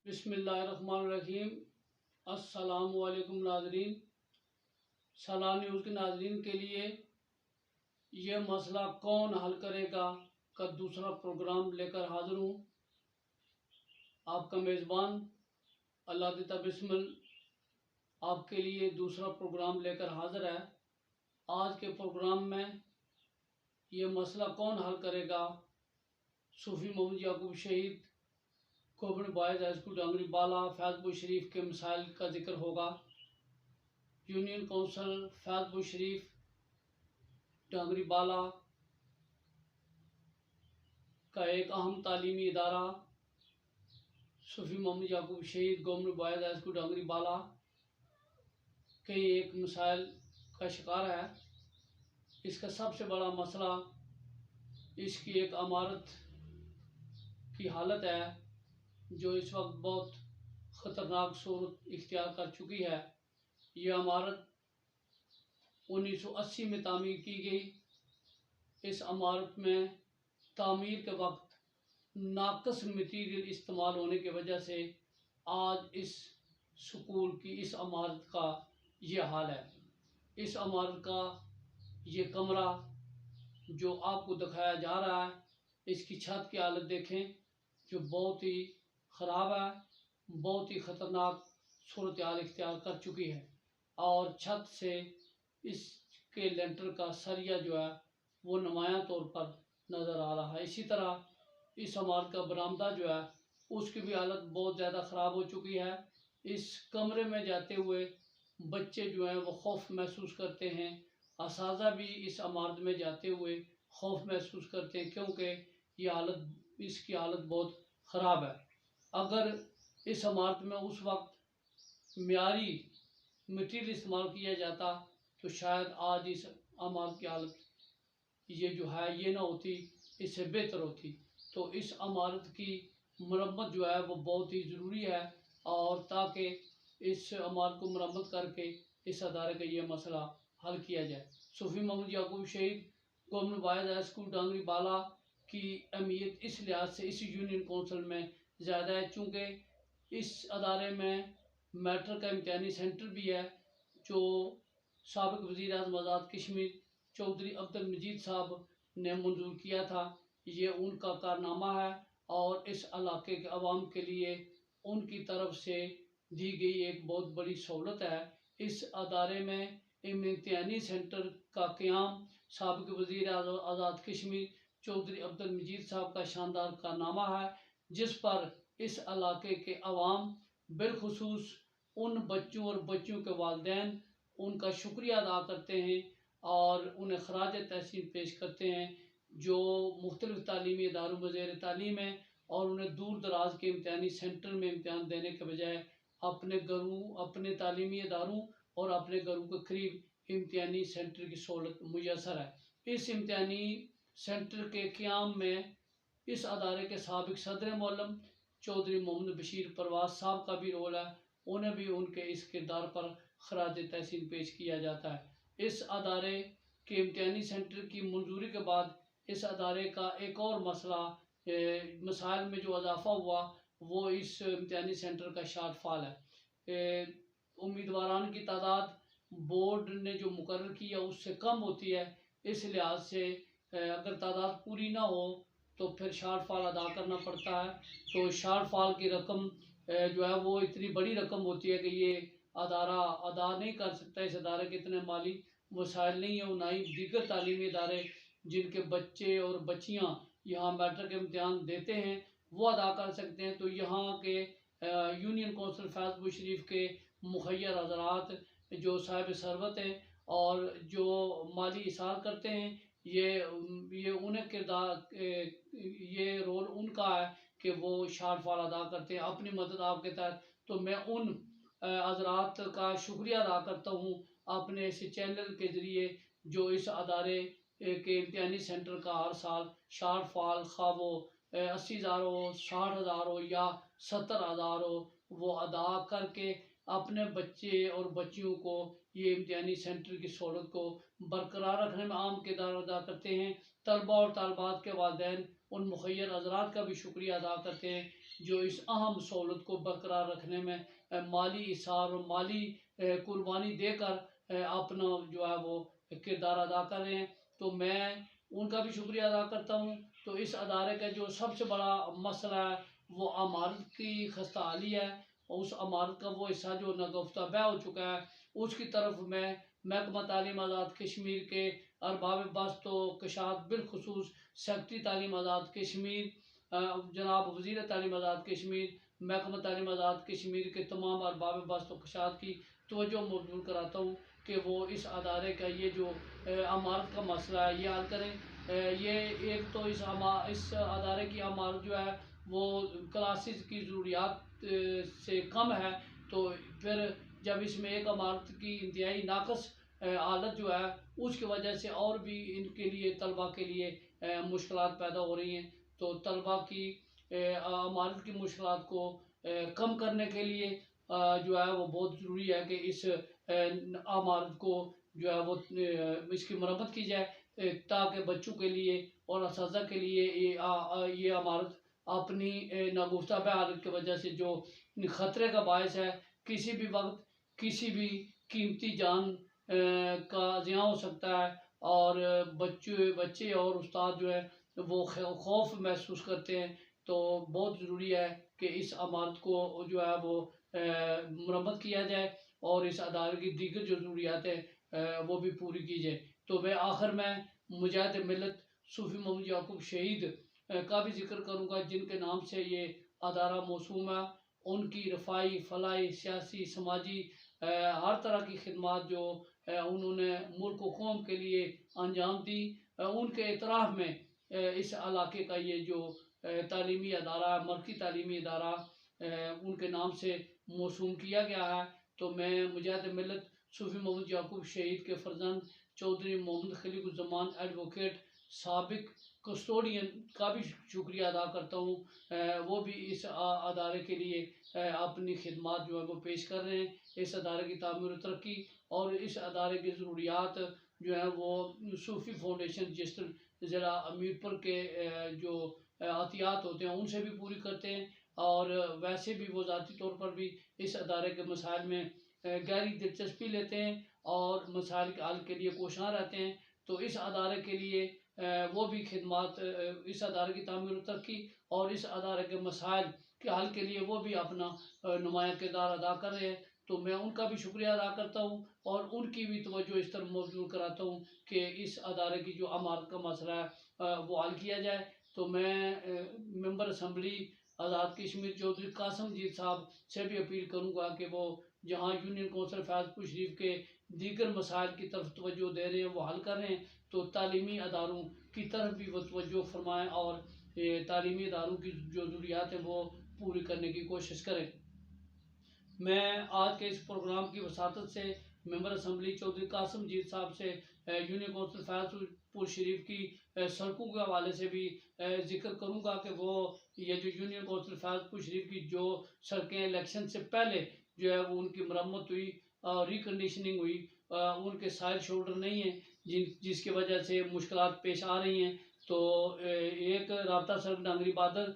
بسم اللہ الرحمن الرحیم۔ السلام علیکم ناظرین۔ سالہ نیوز کے ناظرین کے لیے یہ مسئلہ کون حل کرے گا کا دوسرا پروگرام لے کر حاضر ہوں۔ آپ کا میزبان اللہ دیتا بسمل آپ کے لیے دوسرا پروگرام لے کر حاضر ہے۔ آج کے پروگرام میں یہ مسئلہ کون حل کرے گا صوفی محمد یعقوب شہید government boys high school Dangri بالا فیض پور شریف کے مسائل کا ذکر ہوگا۔ یونین کونسل فیض پور شریف ڈانگری بالا کا ایک اہم تعلیمی ادارہ صوفی محمد یعقوب شہید government boys high school Dangri بالا کئی ایک مسائل کا شکار ہے۔ اس کا سب سے بڑا مسئلہ اس کی ایک عمارت کی حالت ہے جو اس وقت بہت خطرناک صورت اختیار کر چکی ہے۔ یہ عمارت 1980 میں تعمیر کی گئی۔ اس عمارت میں تعمیر کے وقت ناقص مٹیریل استعمال ہونے کی وجہ سے آج اس سکول کی اس عمارت کا یہ حال ہے۔ اس عمارت کا یہ کمرہ جو آپ کو دکھایا جا رہا ہے، اس کی چھت کی حالت دیکھیں جو بہت ہی خراب ہے، بہت ہی خطرناک صورتحال اختیار کر چکی ہے، اور چھت سے اس کے لینٹر کا سریہ جو ہے وہ نمایاں طور پر نظر آ رہا ہے۔ اسی طرح اس عمارت کا برآمدہ جو ہے اس کی بھی حالت بہت زیادہ خراب ہو چکی ہے۔ اس کمرے میں جاتے ہوئے بچے جو ہیں وہ خوف محسوس کرتے ہیں، اساتذہ بھی اس عمارت میں جاتے ہوئے خوف محسوس کرتے ہیں کیونکہ اس کی حالت بہت خراب ہے۔ اگر اس عمارت میں اس وقت معیاری مٹیریل استعمال کیا جاتا تو شاید آج اس عمارت کی حالت یہ جو ہے یہ نہ ہوتی، اس سے بہتر ہوتی۔ تو اس عمارت کی مرمت جو ہے وہ بہت ہی ضروری ہے، اور تاکہ اس عمارت کو مرمت کر کے اس ادارے کا یہ مسئلہ حل کیا جائے۔ صوفی محمد یعقوب شہید government boys high school Dangri بالا کی اہمیت اس لحاظ سے اس یونین کونسل میں زیادہ ہے چونکہ اس ادارے میں میٹرک کا امتحانی سینٹر بھی ہے جو سابق وزیر اعظم آزاد کشمیر چودھری عبد المجید صاحب نے منظور کیا تھا۔ یہ ان کا کارنامہ ہے اور اس علاقے کے عوام کے لیے ان کی طرف سے دی گئی ایک بہت بڑی سہولت ہے۔ اس ادارے میں امتحانی سینٹر کا قیام سابق وزیر اعظم آزاد کشمیر چودھری عبد المجید صاحب کا شاندار کارنامہ ہے، جس پر اس علاقے کے عوام بالخصوص ان بچوں اور بچیوں کے والدین ان کا شکریہ ادا کرتے ہیں اور انہیں خراج تحسین پیش کرتے ہیں جو مختلف تعلیمی اداروں میں زیر تعلیم ہیں اور انہیں دور دراز کے امتحانی سینٹر میں امتحان دینے کے بجائے اپنے گھروں، اپنے تعلیمی اداروں اور اپنے گھروں کے قریب امتحانی سینٹر کی سہولت میسر ہے۔ اس امتحانی سینٹر کے قیام میں اس ادارے کے سابق صدر معلم چودھری محمد بشیر پرواز صاحب کا بھی رول ہے، انہیں بھی ان کے اس کردار پر خراج تحسین پیش کیا جاتا ہے۔ اس ادارے کے امتحانی سینٹر کی منظوری کے بعد اس ادارے کا ایک اور مسائل میں جو اضافہ ہوا وہ اس امتحانی سینٹر کا شارٹ فال ہے۔ امیدواران کی تعداد بورڈ نے جو مقرر کیا اس سے کم ہوتی ہے، اس لحاظ سے اگر تعداد پوری نہ ہو تو پھر شارٹ فال ادا کرنا پڑتا ہے۔ تو شارٹ فال کی رقم جو ہے وہ اتنی بڑی رقم ہوتی ہے کہ یہ ادارہ ادا نہیں کر سکتا، اس ادارے کے اتنے مالی وسائل نہیں ہیں، نہ ہی دیگر تعلیمی ادارے جن کے بچے اور بچیاں یہاں میٹرک امتحان دیتے ہیں وہ ادا کر سکتے ہیں۔ تو یہاں کے یونین کونسل فیض پور شریف کے مخیر حضرات جو صاحب ثروت ہیں اور جو مالی اصلاح کرتے ہیں، یہ رول ان کا ہے کہ وہ شارٹ فال ادا کرتے ہیں اپنی مدد آپ کے تحت۔ تو میں ان حضرات کا شکریہ ادا کرتا ہوں اپنے اس چینل کے ذریعے جو اس ادارے کے امتحانی سینٹر کا ہر سال شارٹ فال خواہ وہ 80,000 ہو، 60,000 ہو یا 70,000 ہو، وہ ادا کر کے اپنے بچے اور بچیوں کو یہ امتحانی سینٹر کی سہولت کو برقرار رکھنے میں اہم کردار ادا کرتے ہیں۔ طلباء اور طالبات کے والدین ان مخیر حضرات کا بھی شکریہ ادا کرتے ہیں جو اس اہم سہولت کو برقرار رکھنے میں مالی اثار اور مالی قربانی دے کر اپنا جو ہے وہ کردار ادا کر رہے ہیں، تو میں ان کا بھی شکریہ ادا کرتا ہوں۔ تو اس ادارے کا جو سب سے بڑا مسئلہ ہے وہ عمارت کی خستہ حالی ہے، اور اس عمارت کا وہ حصہ جو ناگفتہ بیع ہو چکا ہے اس کی طرف میں محکمہ تعلیم آزاد کشمیر کے ارباب بست و کشاد، بالخصوص سیکرٹری تعلیم آزاد کشمیر جناب وزیر تعلیم آزاد کشمیر، محکمہ تعلیم آزاد کشمیر کے تمام ارباب بست و کشاد کی توجہ مبذول کراتا ہوں کہ وہ اس ادارے کا یہ جو عمارت کا مسئلہ ہے یہ حل کریں۔ یہ ایک تو اس ادارے کی عمارت جو ہے وہ کلاسز کی ضروریات سے کم ہے، تو پھر جب اس میں ایک عمارت کی انتہائی ناقص حالت جو ہے اس کی وجہ سے اور بھی ان کے لیے طلبہ کے لیے مشکلات پیدا ہو رہی ہیں، تو طلبہ کی عمارت کی مشکلات کو کم کرنے کے لیے جو ہے وہ بہت ضروری ہے کہ اس عمارت کو جو ہے وہ اس کی مرمت کی جائے، تاکہ بچوں کے لیے اور اساتذہ کے لیے یہ عمارت اپنی ناگفتہ بیع حالت کی وجہ سے جو خطرے کا باعث ہے، کسی بھی وقت کسی بھی قیمتی جان کا زیاں ہو سکتا ہے، اور بچے اور استاد جو ہے وہ خوف محسوس کرتے ہیں، تو بہت ضروری ہے کہ اس عمارت کو جو ہے وہ مرمت کیا جائے اور اس ادارے کی دیگر جو ضروریات ہیں وہ بھی پوری کی جائے۔ تو میں آخر میں مجاہد ملت صوفی محمد یعقوب شہید کا بھی ذکر کروں گا، جن کے نام سے یہ ادارہ موسوم ہے۔ ان کی رفاعی، فلاحی، سیاسی، سماجی ہر طرح کی خدمات جو انہوں نے ملک و قوم کے لیے انجام دی، ان کے اعتراف میں اس علاقے کا یہ جو تعلیمی ادارہ، مرکزی تعلیمی ادارہ ان کے نام سے موسوم کیا گیا ہے۔ تو میں مجاہد ملت صوفی محمد یعقوب شہید کے فرزند چودھری محمد خلیق الزمان ایڈوکیٹ سابق کسٹوڈین کا بھی شکریہ ادا کرتا ہوں، وہ بھی اس ادارے کے لیے اپنی خدمات جو ہے وہ پیش کر رہے ہیں، اس ادارے کی تعمیر و ترقی اور اس ادارے کی ضروریات جو ہیں وہ صوفی فاؤنڈیشن رجسٹر ضلع امیرپور کے جو عطیات ہوتے ہیں ان سے بھی پوری کرتے ہیں، اور ویسے بھی وہ ذاتی طور پر بھی اس ادارے کے مسائل میں گہری دلچسپی لیتے ہیں اور مسائل کے حل کے لیے کوشاں رہتے ہیں۔ تو اس ادارے کے لیے وہ بھی خدمات، اس ادارے کی تعمیر و ترقی اور اس ادارے کے مسائل کے حل کے لیے وہ بھی اپنا نمایاں کردار ادا کر رہے ہیں، تو میں ان کا بھی شکریہ ادا کرتا ہوں اور ان کی بھی توجہ اس طرح مبذول کراتا ہوں کہ اس ادارے کی جو عمارت کا مسئلہ ہے وہ حل کیا جائے۔ تو میں ممبر اسمبلی آزاد کشمیر چودھری قاسم جیت صاحب سے بھی اپیل کروں گا کہ وہ جہاں یونین کونسل فیض پور شریف کے دیگر مسائل کی طرف توجہ دے رہے ہیں وہ حل کر رہے ہیں، تو تعلیمی اداروں کی طرف بھی وہ توجہ فرمائیں اور تعلیمی اداروں کی جو ضروریات ہیں وہ پوری کرنے کی کوشش کریں۔ میں آج کے اس پروگرام کی وساطت سے ممبر اسمبلی چودھری قاسم جیت صاحب سے یونین کونسل فیض پور شریف کی سڑکوں کے حوالے سے بھی ذکر کروں گا کہ وہ یہ جو یونین کونسل فیض پور شریف کی جو سڑکیں الیکشن سے پہلے جو ہے وہ ان کی مرمت ہوئی، ریکنڈیشننگ ہوئی، ان کے سائڈ شولڈر نہیں ہیں جس کی وجہ سے مشکلات پیش آ رہی ہیں، تو ایک رابطہ سڑک ڈانگری بادر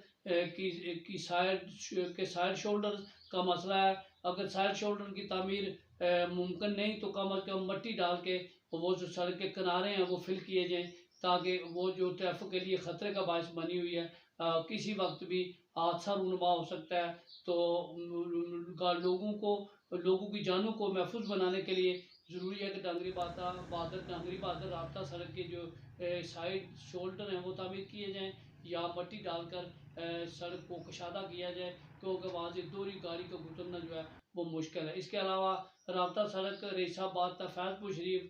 کی سائڈ شولڈر کا مسئلہ ہے۔ اگر سائڈ شولڈر کی تعمیر ممکن نہیں تو کم از کم مٹی ڈال کے وہ جو سڑک کے کنارے ہیں وہ فل کیے جائیں، تاکہ وہ جو ٹریفک کے لیے خطرے کا باعث بنی ہوئی ہے، کسی وقت بھی حادثہ رونما ہو سکتا ہے، تو لوگوں کی جانوں کو محفوظ بنانے کے لیے ضروری ہے کہ ڈانگری بادر رابطہ سڑک کے جو سائڈ شولڈر ہیں وہ تعمیر کیے جائیں یا مٹی ڈال کر سڑک کو کشادہ کیا جائے، کیونکہ وہاں سے دوری گاڑی کا گزرنا جو ہے وہ مشکل ہے۔ اس کے علاوہ رابطہ سڑک ریسہ آباد تا فیض پور شریف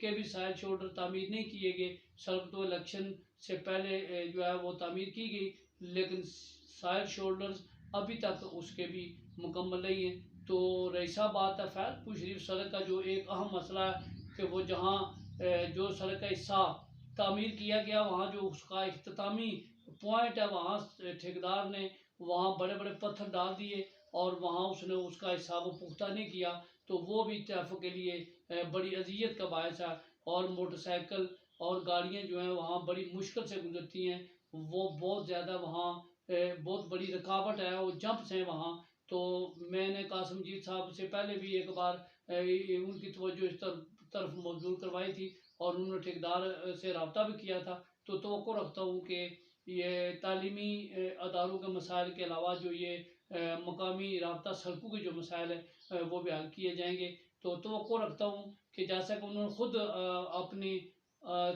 کے بھی سائڈ شولڈر تعمیر نہیں کیے گئے۔ سڑک تو الیکشن سے پہلے جو ہے وہ تعمیر کی گئی، لیکن سائڈ شولڈرز ابھی تک اس کے بھی مکمل نہیں ہیں۔ تو رئیسہ آباد تا فیض پور شریف سڑک کا جو ایک اہم مسئلہ ہے کہ وہ جہاں جو سڑک کا حصہ تعمیر کیا گیا وہاں جو اس کا اختتامی پوائنٹ ہے وہاں ٹھیکیدار نے وہاں بڑے بڑے پتھر ڈال دیے اور وہاں اس نے اس کا حصہ وہ پختہ نہیں کیا، تو وہ بھی ٹریفک کے لیے بڑی اذیت کا باعث ہے، اور موٹر سائیکل اور گاڑیاں جو ہیں وہاں بڑی مشکل سے گزرتی ہیں، وہ بہت زیادہ وہاں بہت بڑی رکاوٹ ہے، وہ جمپس ہیں وہاں. تو میں نے قاسم جیت صاحب سے پہلے بھی ایک بار ان کی توجہ اس طرف مبذول کروائی تھی، اور انہوں نے ٹھیکیدار سے رابطہ بھی کیا تھا. تو توقع رکھتا ہوں کہ یہ تعلیمی اداروں کے مسائل کے علاوہ جو یہ مقامی رابطہ سڑکوں کے جو مسائل ہیں وہ بھی حل کیے جائیں گے. تو توقع رکھتا ہوں کہ جیسا کہ انہوں نے خود اپنی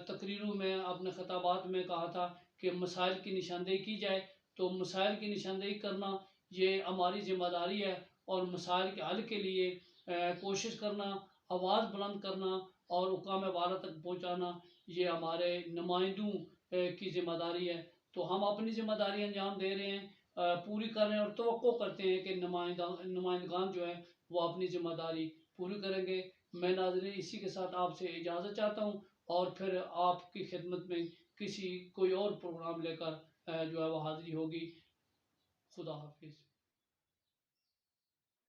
تقریروں میں، اپنے خطابات میں کہا تھا کہ مسائل کی نشاندہی کی جائے، تو مسائل کی نشاندہی کرنا یہ ہماری ذمہ داری ہے، اور مسائل کے حل کے لیے کوشش کرنا، آواز بلند کرنا اور حکام والا تک پہنچانا یہ ہمارے نمائندوں کی ذمہ داری ہے. تو ہم اپنی ذمہ داری انجام دے رہے ہیں، پوری کر رہے ہیں، اور توقع کرتے ہیں کہ نمائندگان جو ہیں وہ اپنی ذمہ داری پوری کریں گے. میں ناظرین اسی کے ساتھ آپ سے اجازت چاہتا ہوں، اور پھر آپ کی خدمت میں کوئی اور پروگرام لے کر جو ہے وہ حاضری ہوگی. خدا حافظ.